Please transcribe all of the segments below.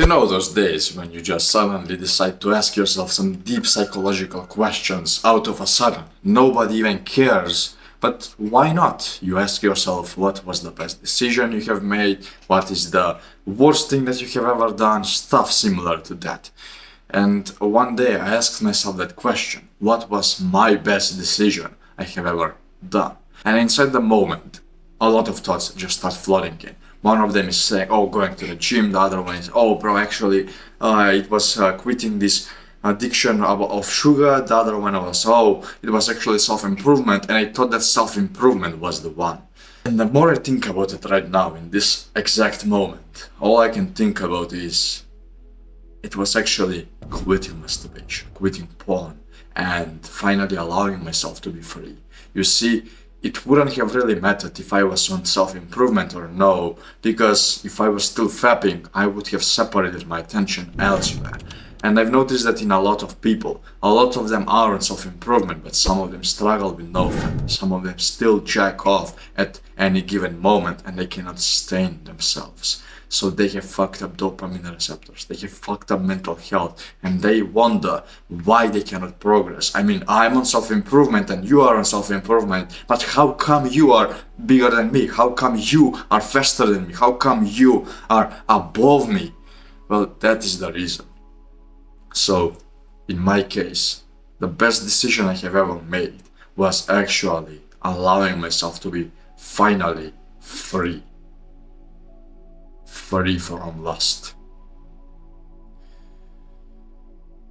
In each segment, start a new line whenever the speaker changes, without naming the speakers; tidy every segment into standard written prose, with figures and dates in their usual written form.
You know those days when you just suddenly decide to ask yourself some deep psychological questions out of a sudden. Nobody even cares. But why not? You ask yourself, what was the best decision you have made? What is the worst thing that you have ever done? Stuff similar to that. And one day I asked myself that question. What was my best decision I have ever done? And inside the moment, a lot of thoughts just start flooding in. One of them is saying, oh, going to the gym. The other one is, oh, bro, actually, it was quitting this addiction of sugar. The other one was, oh, it was actually self-improvement. And I thought that self-improvement was the one. And the more I think about it right now, in this exact moment, all I can think about is, it was actually quitting masturbation, quitting porn, and finally allowing myself to be free. You see, it wouldn't have really mattered if I was on self-improvement or no, because if I was still fapping, I would have separated my attention elsewhere. And I've noticed that in a lot of people, a lot of them are on self-improvement, but some of them struggle with NoFap. Some of them still jack off at any given moment and they cannot sustain themselves. So they have fucked up dopamine receptors, they have fucked up mental health, and they wonder why they cannot progress. I mean, I'm on self-improvement and you are on self-improvement, but how come you are bigger than me? How come you are faster than me? How come you are above me? Well, that is the reason. So, in my case, the best decision I have ever made was actually allowing myself to be finally free. Free from lust.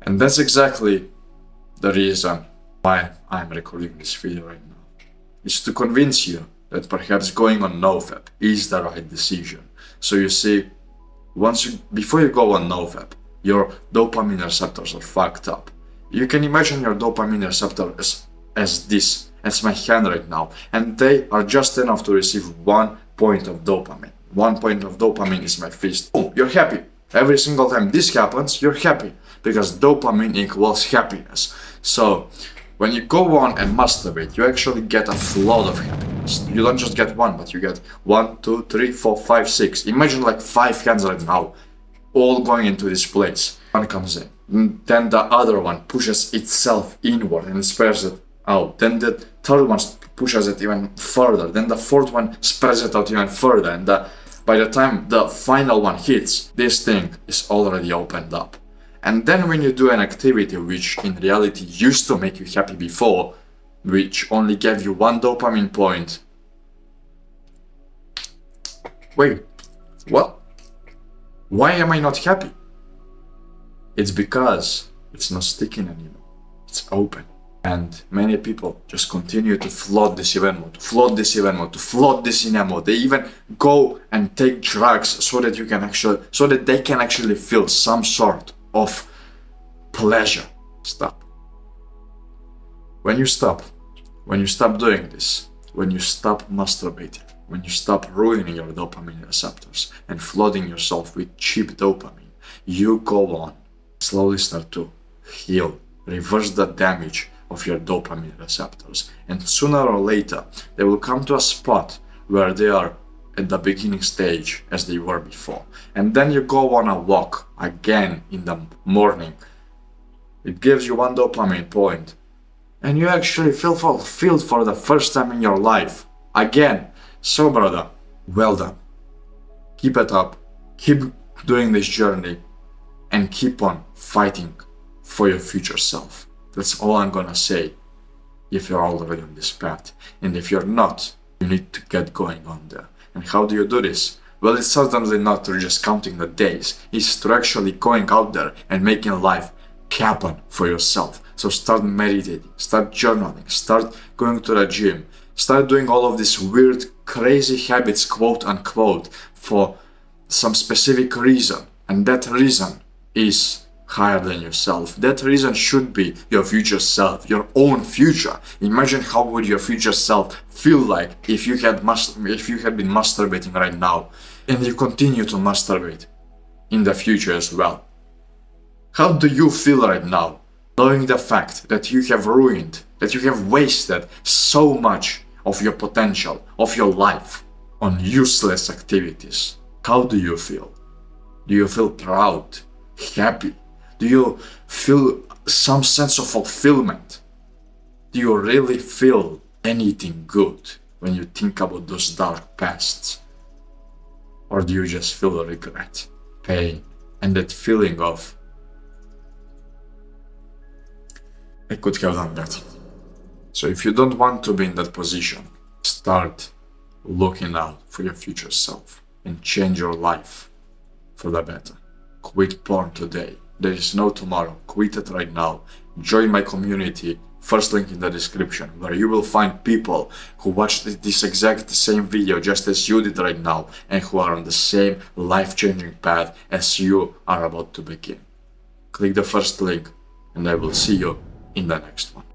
And that's exactly the reason why I'm recording this video right now. It's to convince you that perhaps going on NoFap is the right decision. So you see, before you go on NoFap, your dopamine receptors are fucked up. You can imagine your dopamine receptor as my hand right now, and they are just enough to receive 1 point of dopamine. 1 point of dopamine is my fist. Boom, you're happy. Every single time this happens, you're happy, because dopamine equals happiness. So when you go on and masturbate, you actually get a flood of happiness. You don't just get one, but you get 1, 2, 3, 4, 5, 6. Imagine like 5 hands right now, all going into this place. One comes in, then the other one pushes itself inward and spreads it out. Then the third one pushes it even further. Then the fourth one spreads it out even further. And by the time the final one hits, this thing is already opened up. And then when you do an activity which in reality used to make you happy before, which only gave you 1 dopamine point. Wait, what? Why am I not happy? It's because it's not sticking anymore. It's open. And many people just continue to flood this event mode, to flood this event mode, to flood this in mode. They even go and take drugs so that they can actually feel some sort of pleasure. Stop. When you stop doing this, when you stop masturbating, when you stop ruining your dopamine receptors and flooding yourself with cheap dopamine, you go on, slowly start to heal, reverse the damage of your dopamine receptors, and sooner or later they will come to a spot where they are at the beginning stage as they were before. And then you go on a walk again in the morning. It gives you 1 dopamine point and you actually feel fulfilled for the first time in your life again. So brother, well done. Keep it up, keep doing this journey, and keep on fighting for your future self. That's all I'm gonna say if you're already on this path. And if you're not, you need to get going on there. And how do you do this? Well, it's certainly not through just counting the days. It's through actually going out there and making life happen for yourself. So start meditating, start journaling, start going to the gym, start doing all of these weird, crazy habits, quote unquote, for some specific reason. And that reason is higher than yourself. That reason should be your future self, your own future. Imagine how would your future self feel like if you had been masturbating right now and you continue to masturbate in the future as well. How do you feel right now, knowing the fact that you have ruined, that you have wasted so much of your potential, of your life on useless activities? How do you feel? Do you feel proud, happy? Do you feel some sense of fulfillment? Do you really feel anything good when you think about those dark pasts? Or do you just feel regret, pain, and that feeling of, I could have done better? So if you don't want to be in that position, start looking out for your future self and change your life for the better. Quit porn today. There is no tomorrow. Quit it right now. Join my community. First link in the description, where you will find people who watched this exact same video just as you did right now and who are on the same life-changing path as you are about to begin. Click the first link and I will see you in the next one.